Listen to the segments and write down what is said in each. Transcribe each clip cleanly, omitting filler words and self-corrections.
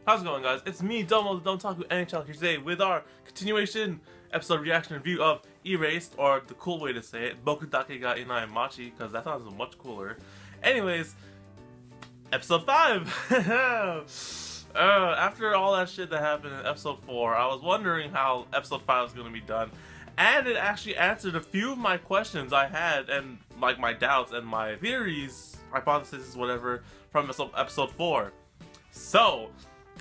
How's it going, guys? It's me, Domo, the Don't Talk with NHL here today with our continuation episode reaction review of Erased, or the cool way to say it, Boku Dake ga Inai Machi, because that sounds much cooler. Anyways, episode 5! After all that shit that happened in episode 4, I was wondering how episode 5 was going to be done, and it actually answered a few of my questions I had, and like my doubts and my theories, hypotheses, whatever, from episode 4. So,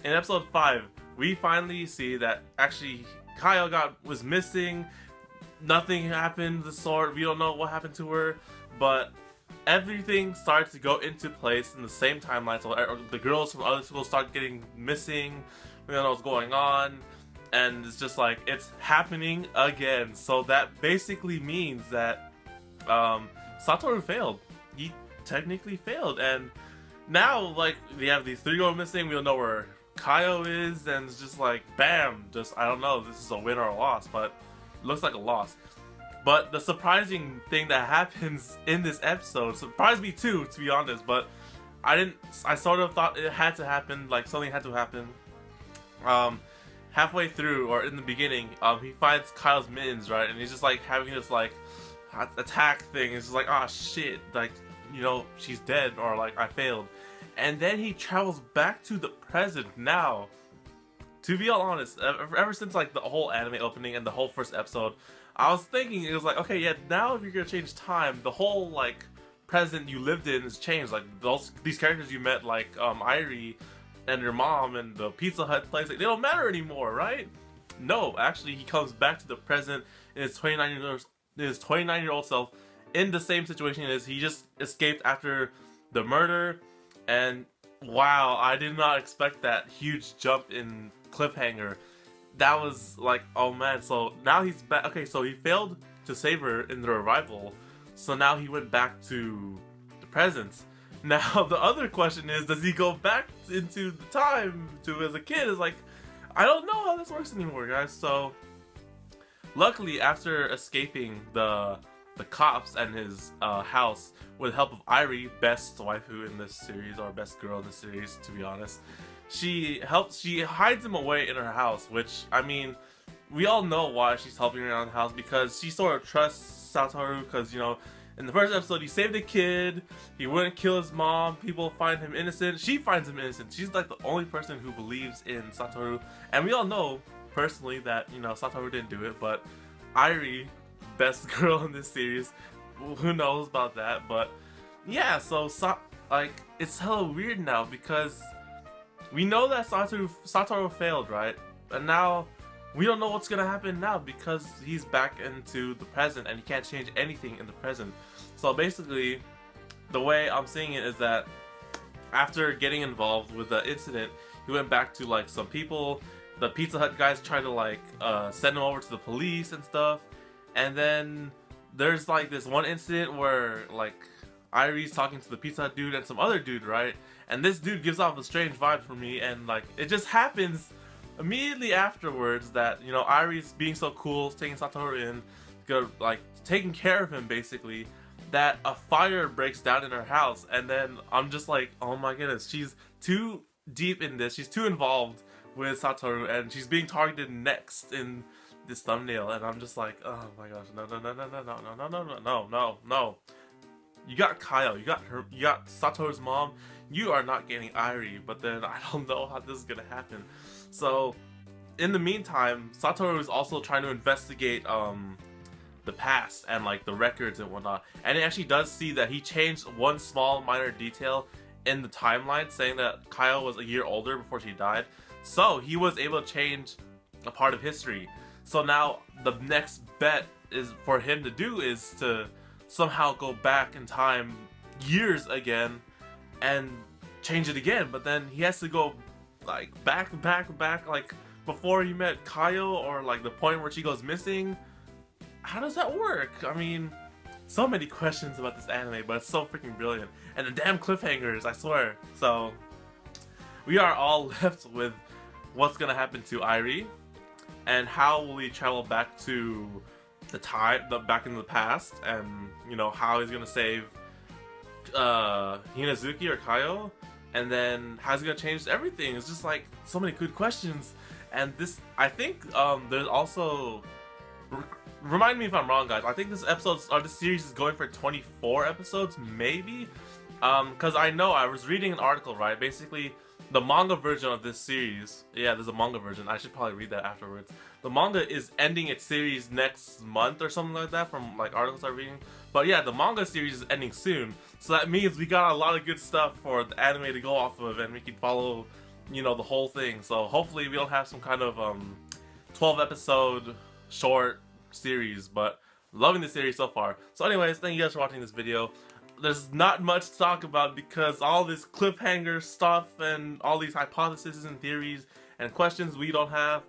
in episode 5, we finally see that actually Kaio was missing, nothing happened of the sort, we don't know what happened to her, but everything started to go into place in the same timeline. So the girls from other schools start getting missing, we don't know what's going on, and it's just like, it's happening again. So that basically means that Satoru failed. He technically failed, and now, like, we have these 3 girls missing, we don't know where Kaio is, and it's just like, bam, just, I don't know, this is a win or a loss, but it looks like a loss. But the surprising thing that happens in this episode surprised me too, to be honest, but I sort of thought it had to happen, like something had to happen. Halfway through, or in the beginning, he finds Kaio's mittens, right, and he's just like having this like attack thing. It's just like, ah, shit, like, you know, she's dead, or like, I failed. And then he travels back to the present now. To be all honest, ever since like the whole anime opening and the whole first episode, I was thinking, it was like, okay, yeah, now if you're gonna change time, the whole like present you lived in is changed. Like these characters you met, like Irie and your mom and the Pizza Hut place, like, they don't matter anymore, right? No, actually, he comes back to the present in his 29-year-old self, in the same situation as he just escaped after the murder. And wow, I did not expect that huge jump in cliffhanger. That was like, oh man, so now he's back. Okay, so he failed to save her in the revival, so now he went back to the present. Now the other question is, does he go back into the time to as a kid? Is like, I don't know how this works anymore, guys. So luckily, after escaping the cops and his house with the help of Irie, best waifu in this series, or best girl in this series, to be honest, she hides him away in her house, which, I mean, we all know why she's helping around the house, because she sort of trusts Satoru, because, you know, in the first episode he saved a kid, he wouldn't kill his mom, people find him innocent, she finds him innocent. She's like the only person who believes in Satoru, and we all know personally that, you know, Satoru didn't do it, but Irie, best girl in this series, who knows about that. But yeah, so like, it's hella weird now, because we know that Satoru failed, right? And now we don't know what's gonna happen now, because he's back into the present and he can't change anything in the present. So basically, the way I'm seeing it is that after getting involved with the incident, he went back to like some people. The Pizza Hut guys tried to like send him over to the police and stuff. And then there's like this one incident where like Irie's talking to the Pizza Hut dude and some other dude, right? And this dude gives off a strange vibe for me, and like, it just happens immediately afterwards that, you know, Irie's being so cool, taking Satoru in, like taking care of him basically, that a fire breaks down in her house. And then I'm just like, oh my goodness, she's too deep in this, she's too involved with Satoru, and she's being targeted next in this thumbnail. And I'm just like, oh my gosh, no. You got Kaio, you got Satoru's mom, you are not getting Irie. But then I don't know how this is gonna happen. So in the meantime, Satoru is also trying to investigate the past and like the records and whatnot, and it actually does see that he changed one small minor detail in the timeline, saying that Kaio was a year older before she died. So he was able to change a part of history. So now the next bet is for him to do is to somehow go back in time years again and change it again. But then he has to go like back, like before he met Kaio, or like the point where she goes missing. How does that work? I mean, so many questions about this anime, but it's so freaking brilliant. And the damn cliffhangers, I swear. So we are all left with what's gonna happen to Irie, and how will he travel back to the time, back into the past, and, you know, how he's gonna save Hinazuki or Kaio. and then how's it gonna change everything? It's just like so many good questions. And this, I think, there's also, remind me if I'm wrong, guys. I think this episode or this series is going for 24 episodes, maybe. Because I know I was reading an article, right? Basically, the manga version of this series, yeah, there's a manga version. I should probably read that afterwards. The manga is ending its series next month or something like that, from like articles I'm reading. But yeah, the manga series is ending soon, so that means we got a lot of good stuff for the anime to go off of, and we can follow, you know, the whole thing. So hopefully we don't have some kind of 12 episode short series, but loving the series so far. So anyways, thank you guys for watching this video. There's not much to talk about because all this cliffhanger stuff and all these hypotheses and theories and questions we don't have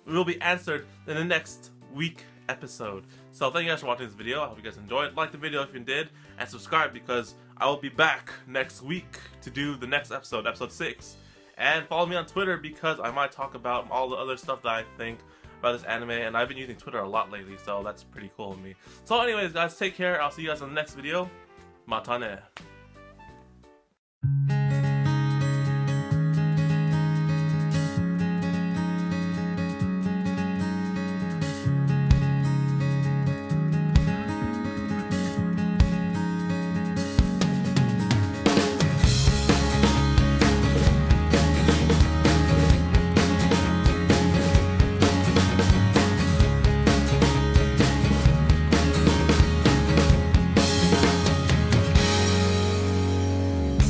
will be answered in the next week episode. So thank you guys for watching this video. I hope you guys enjoyed. Like the video if you did, and subscribe because I will be back next week to do the next episode, episode 6. And follow me on Twitter because I might talk about all the other stuff that I think about this anime, and I've been using Twitter a lot lately, so that's pretty cool of me. So anyways, guys, take care. I'll see you guys in the next video. Mata ne.